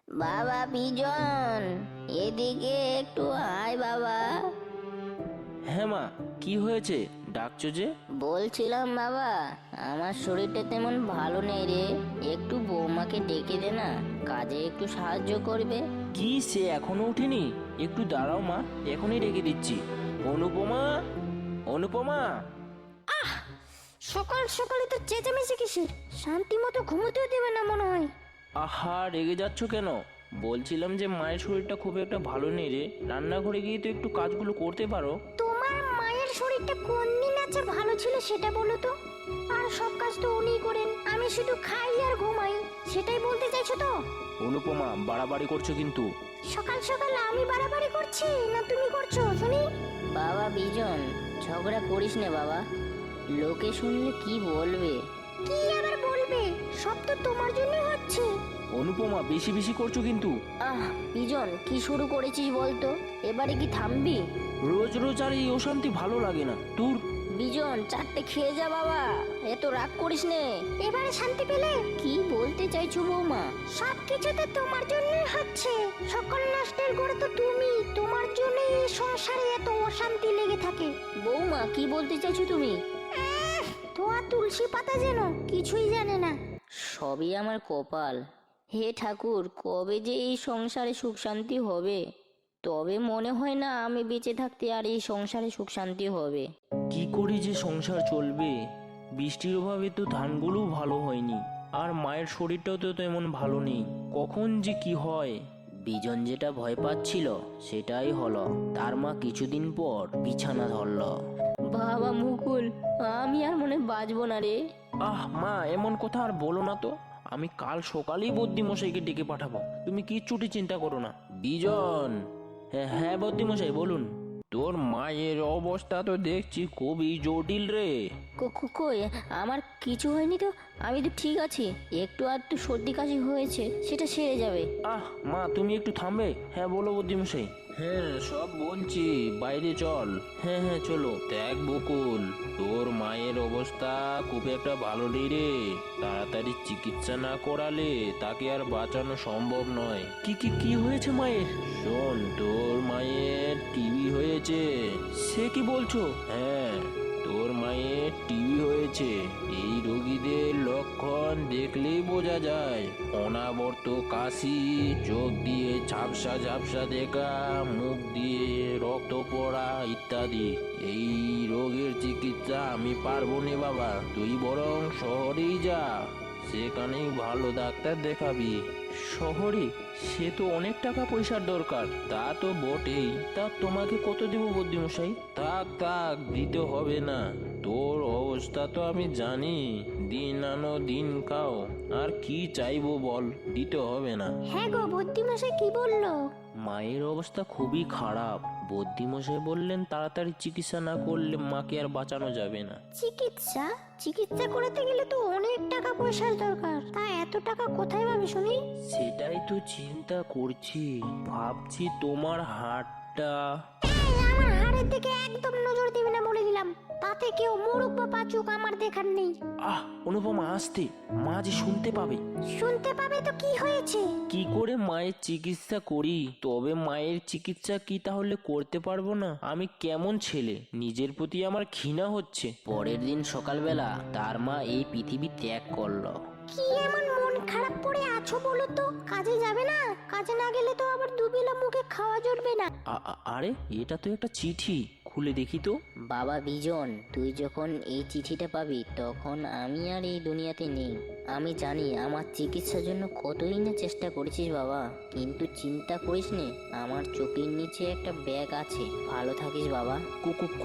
বাবা বিজন, এদিকে একটু আয় বাবা। হ্যাঁ মা, কি হয়েছে ডাকছো যে? বলছিলাম বাবা, আমার শরীরটা তেমন ভালো নেই রে, একটু বৌমাকে ডেকে দে না, কাজে একটু সাহায্য করবে। কি, সে এখনো উঠেনি? একটু দাঁড়াও মা, এখনই রেখে দিচ্ছি। অনুপমা, অনুপমা। সকাল সকালে তো চেঁচামেচি কিসের? শান্তি মতো ঘুমোতেও দেবে না মনে হয়। আহা, রেগে যাচ্ছ কেন? বলছিলাম যে মায়ের শরীরটা খুব একটা ভালো নেই রে, রান্নাঘরে গিয়ে তো একটু কাজগুলো করতে পারো। তোমার মায়ের শরীরটা কোন দিন আছে ভালো ছিল সেটা বলো তো। আর সব কাজ তো উনিই করেন, আমি শুধু খাই আর ঘুমাই, সেটাই বলতে চাইছো তো? অনুপমা, বাড়াবাড়ি করছো কিন্তু। সকাল সকাল আমি বাড়াবাড়ি করছি না তুমি করছো শুনি? বাবা বিজন, ঝগড়া করিস না বাবা, লোকে শুনলে কি বলবে? কি আবার বলবে? সব তো তোমার জন্যই হচ্ছে। অনুপমা, বেশি বেশি করছো কিন্তু। বিজন, কি শুরু করেছিস বলতো? এবারে কি থামবি? রোজ রোজ আর এই অশান্তি ভালো লাগে না তোর। বিজন, চারটে খেয়ে যা বাবা, এত রাগ করিস নে। এবারে শান্তি পেলে? কি বলতে চাইছো বৌমা? সব কিছুতে তোমার জন্যই হচ্ছে, সকল নষ্টের গোড়া তো তুমি, তোমার জন্য এই সংসারে এত অশান্তি লেগে থাকে। বৌমা, কি বলতে চাইছো তুমি? তোমার তুলসী পাতা যেন কিছুই জানে না। সবই আমার কপাল। হে ঠাকুর, কবে যে এই সংসারে সুখ শান্তি হবে? তবে মনে হয় না আমি বেঁচে থাকতে আর এই সংসারে সুখ শান্তি হবে। কি করি যে সংসার চলবে? বৃষ্টির অভাবে তো ধানগুলোও ভালো হয়নি, আর মায়ের শরীরটাও তো তেমন ভালো নেই। কখন যে কি হয়। বিজন যেটা ভয় পাচ্ছিল সেটাই হলো, তার মা কিছুদিন পর বিছানা ধরলো। বাবা মুকুল, আমি আর মনে বাঁচবো না রে। মা, এমন কথা আর বলো না তো। আমি কাল সকালেই বদ্যিমশাইকে ডেকে পাঠাবো, তুমি কিচ্ছুটি চিন্তা করো না। বিজন। হ্যাঁ হ্যাঁ, বদ্যিমশাই বলুন। তোর মায়ের অবস্থা তো দেখছি খুবই জটিল রে। কই, আমার কিছু হয়নি তো, আমি তো ঠিক আছি, একটু আধটু সর্দি কাশি হয়েছে, সেটা সেরে যাবে। মা, তুমি একটু থামবে? হ্যাঁ বলো বদ্যিমশাই। হ্যাঁ, সব বলছি, বাইরে চল। হ্যাঁ হ্যাঁ চলো। দেখ বকুল, তোর মায়ের অবস্থা খুব একটা ভালো নেই রে। তাড়াতাড়ি চিকিৎসা না করালে তাকে আর বাঁচানো সম্ভব নয়। কি কি কি হয়েছে মায়ের? শোন, তোর মায়ের টিবি হয়েছে। সে কি বলছো? হ্যাঁ, তোর মায়ের টিবি হয়েছে। এই রোগীদের লক্ষণ দেখলেই বোঝা যায়। অনাবর্ত কাশি, চোখ দিয়ে ঝাপসা ঝাপসা দেখা, মুখ দিয়ে রক্ত পড়া ইত্যাদি। এই রোগের চিকিৎসা আমি পারবো না বাবা, তুই বরং শহরেই যা, সেখানেই ভালো ডাক্তার দেখাবি। শহরে? সে তো অনেক টাকা পয়সার দরকার। তা তো বটেই, তা তোমাকে কত দেব বদ্যিমশাই? থাক থাক, দিতে হবে না। তোর অবস্থা তো আমি জানি, দিন আনো দিন খাও, আর কি চাইবো বল, দিতে হবে না। হ্যাঁ গো, বুদ্ধিমশাই কি বললো? মায়ের অবস্থা খুবই খারাপ। বদ্যিমশাই বললেন তাড়াতাড়ি চিকিৎসা না করলে মাকে আর বাঁচানো যাবে না। চিকিৎসা? চিকিৎসা করতে গেলে তো অনেক টাকা পয়সার দরকার, তা এত টাকা কোথায় পাবে শুনি? সেটাই তো চিন্তা করছি, ভাবছি তোমার হাতটা। আমার হাড়ের দিকে একদম নজর দিবি না বলে দিলাম, তাতে কেউ মরুক বা বাঁচুক আমার দেখার নেই। অনুপমা, আসতে, মা যে শুনতে পাবে। শুনতে পাবে তো কি হয়েছে? কি করে মায়ের চিকিৎসা করি? তবে মায়ের চিকিৎসা কি তাহলে করতে পারবো না? আমি কেমন ছেলে, নিজের প্রতি আমার ঘৃণা হচ্ছে। পরের দিন সকালবেলা তার মা এই পৃথিবী ত্যাগ করলো। কি এমন মন খারাপ পড়ে আছো বলো তো? কাজে যাবে না? কাজে না গেলে তো আবার দুবেলা মুখে খাওয়া জুটবে না। আরে, এটা তো একটা চিঠি, খুলে দেখি তো। বাবা বিজন, তুই যখন এই চিঠিটা পাবি তখন আমি আর এই দুনিয়াতে নেই। আমি জানি আমার চিকিৎসার জন্য কতই না চেষ্টা করেছিস বাবা, কিন্তু চিন্তা করিস নে, আমার চোখের নিচে একটা ব্যাগ আছে, ভালো থাকিস বাবা।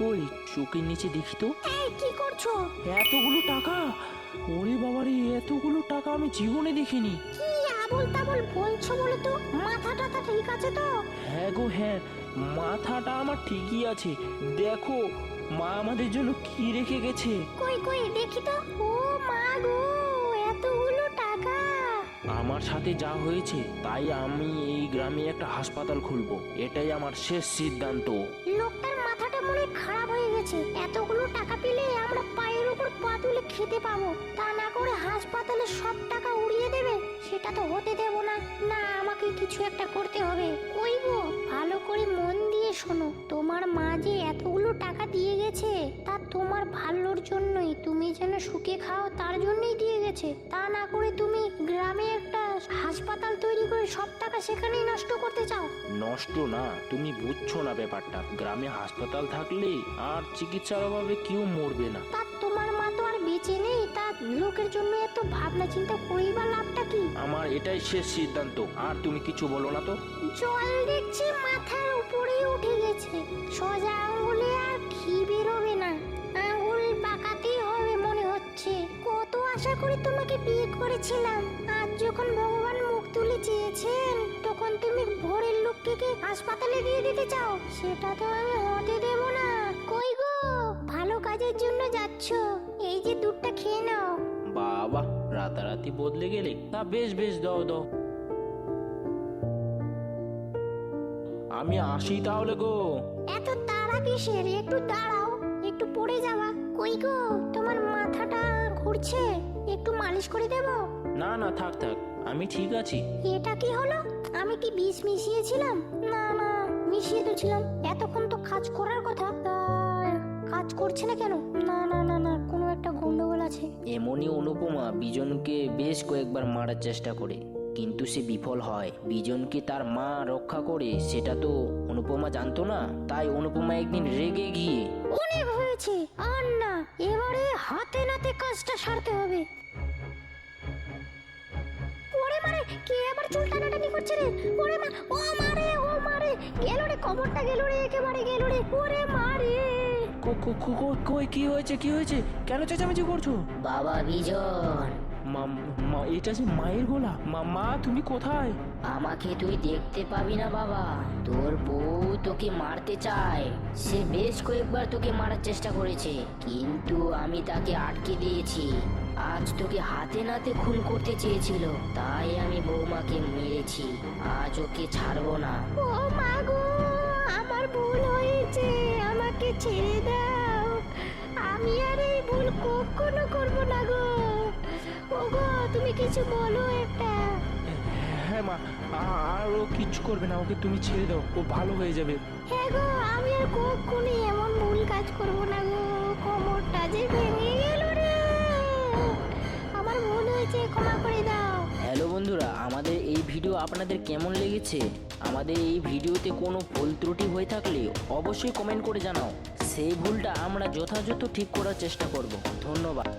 কই, চোখের নিচে দেখি তো। এই কি করছো? এতগুলো টাকা! ওরে বাবারে, এতগুলো টাকা আমি জীবনে দেখিনি। কি আবল তাবল বলছো বলো তো? মাথা টাথা ঠিক আছে তো? হ্যাঁ গো হ্যাঁ, মাথাটা আমার ঠিকই আছে। দেখো, মা আমাদের জন্য কি রেখে গেছে। কই কই দেখি তো। ও মা গো, এতগুলো টাকা! আমার সাথে যা হয়েছে তাই আমি এই গ্রামে একটা হাসপাতাল খুলবো, এটাই আমার শেষ সিদ্ধান্ত। লোকটার মাথাটা মনে হয় খারাপ হয়ে গেছে, এতগুলো টাকা পেলে আমরা পায়ের উপর পা তুলে খেতে পাবো, তা না করে হাসপাতালে সব টাকা উড়িয়ে দেবে, সেটা তো হতে দেব না। না, আমাকে কিছু একটা করতে হবে। ওই গো, ভালো করে মন দিয়ে শোনো, তোমার মা যে এতগুলো টাকা দিয়ে গেছে তা তোমার ভালোর জন্যই, তুমি যেন সুখে খাও তার জন্যই দিয়ে গেছে। তা না করে তুমি গ্রামে একটা হাসপাতাল তৈরি করে সব টাকা সেখানেই নষ্ট করতে চাও। নষ্ট না, তুমি বুঝছো না ব্যাপারটা। গ্রামে হাসপাতাল থাকলে আর চিকিৎসার অভাবে কেউ মরবে না। তা তোমার মা তো আর বেঁচে নেই, তা লোকের জন্য এত ভাবনা চিন্তা করেই বা লাভটা কি? আমার এটাই শেষ সিদ্ধান্ত, আর তুমি কিছু বলো না তো। জল দেখছি মাথার উপরে উঠে গেছে, সোজা আঙ্গুলে আর ঘি বেরোবে না, আঙ্গুল বাঁকাতেই হবে মনে হচ্ছে। কত আশা করে তোমাকে বিয়ে করেছিলাম, আজ যখন ভগবান মুখ তুলে চেয়েছেন তখন তুমি ভোরের লোককে হাসপাতালে দিয়ে দিতে চাও, সেটা তো আমি হতে দেব না। কই গো, ভালো কাজের জন্য যাচ্ছ, এই যে দুধটা খেয়ে নাও। বাবা, রাতারাতি বদলে গেলে। তা বেশ বেশ, দাও দাও। আমি আসি তাহলে গো। এত তাড়া কিসের, একটু দাঁড়াও, একটু পড়ে যাওয়া। কই গো, তোমার মাথাটা ঘুরছে, একটু মালিশ করে দেব? না না, থাক থাক, আমি ঠিক আছি। এটা কি হলো? আমি কি বিষ মিশিয়েছিলাম? না না, মিশিয়ে তো ছিলাম, এতক্ষণ তো কাজ করার কথা, তা কাজ করছে না কেন? না না না না, কোনো একটা গন্ডগোল আছে। এমনই অনুপমা বিজনকে বেশ কয়েকবার মারার চেষ্টা করে, কিন্তু সে বিফল হয়। বিজনকে তার মা রক্ষা করে সেটা তো অনুপমা জানতো না। তাই অনুপমা একদিন রেগে গিয়ে, অনেক হয়েছে, আর না, এবারে হাতে নাতে কাজটা সারতে হবে। ওরে মারে, কে আবার চুল টানাটানি করছে রে? ওরে মা, ও মারে, ও মারে, গেল রে, কবরটা গেল রে, একেবারে গেল রে, ওরে মারে। কই, কি হয়েছে, কি হয়েছে? কেন চেঁচামেচি করছো? বাবা বিজন, মা, এটা যে মায়ের গলা। মা, তুমি কোথায়? আমাকে তুই দেখতে পাবি না বাবা, তোর বউ তোকে মারতে চায়। সে বেশ কয়েকবার তোকে মারার চেষ্টা করেছে, কিন্তু আমি তাকে আটকে দিয়েছি। আজ তোকে হাতে নাতে খুন করতে চেয়েছিল, তাই আমি বৌমাকে মেরেছি। আজ ওকে ছাড়বো না। ও মা গো, আমার ভুল হয়েছে, আমাকে ছেড়ে দাও, আমি আর এই ভুল কখনো করব না গো। ও গো, তুমি কিছু বলো একটা। হ্যাঁ মা, আর ও কিচ্ছু করবে না, ওকে তুমি ছেড়ে দাও, ও ভালো হয়ে যাবে। হ্যাঁ গো, আমি আর কখনো এমন ভুল কাজ করব না গো, কোমরটা যে ভেঙে গেল রে, আমার ভুল হয়েছে, ক্ষমা করে দাও। হ্যালো বন্ধুরা, আমাদের এই ভিডিও আপনাদের কেমন লেগেছে? আমাদের এই ভিডিওতে কোনো ভুল ত্রুটি হয়ে থাকলে অবশ্যই কমেন্ট করে জানাও। সেই ভুলটা আমরা যথাযথ ঠিক করার চেষ্টা করব। ধন্যবাদ।